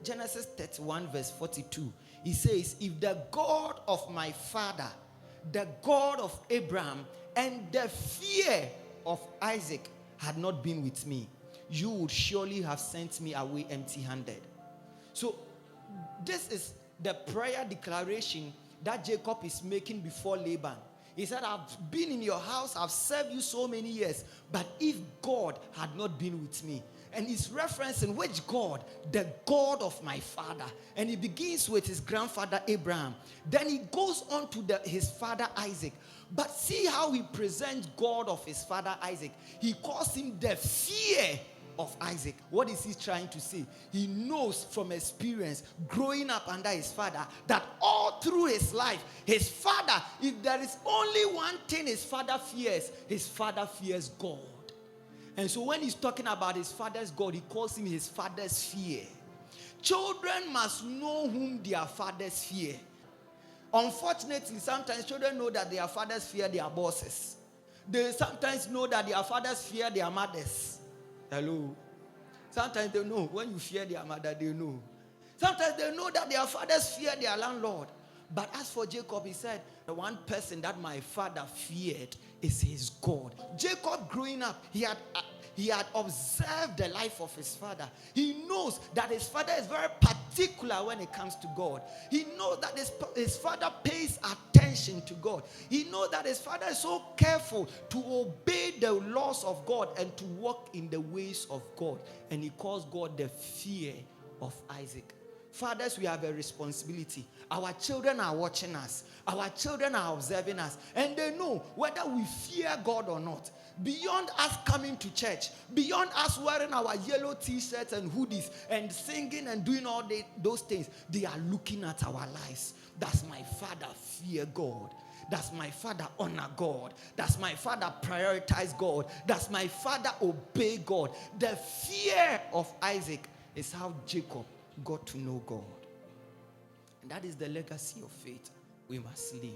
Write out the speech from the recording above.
Genesis 31 verse 42. He says, if the God of my father, the God of Abraham, and the fear of Isaac had not been with me, you would surely have sent me away empty-handed. So this is the prayer declaration that Jacob is making before Laban. He said, I've been in your house, I've served you so many years, but if God had not been with me. And he's referencing which God? The God of my father. And he begins with his grandfather Abraham. Then he goes on to his father Isaac. But see how he presents God of his father Isaac. He calls him the fear of Isaac. What is he trying to say? He knows from experience, growing up under his father, that all through his life, his father, if there is only one thing his father fears God. And so when he's talking about his father's God, he calls him his father's fear. Children must know whom their fathers fear. Unfortunately, sometimes children know that their fathers fear their bosses. They sometimes know that their fathers fear their mothers. Hello. Sometimes they know. When you fear their mother, they know. Sometimes they know that their fathers fear their landlord. But as for Jacob, he said, the one person that my father feared is his God. Jacob, growing up, he had observed the life of his father. He knows that his father is very particular when it comes to God. He knows that his father pays attention to God. He knows that his father is so careful to obey the laws of God and to walk in the ways of God. And he calls God the fear of Isaac. Fathers, we have a responsibility. Our children are watching us. Our children are observing us. And they know whether we fear God or not. Beyond us coming to church, beyond us wearing our yellow t-shirts and hoodies and singing and doing all those things, they are looking at our lives. Does my father fear God? Does my father honor God? Does my father prioritize God? Does my father obey God? The fear of Isaac is how Jacob got to know God. And that is the legacy of faith we must live.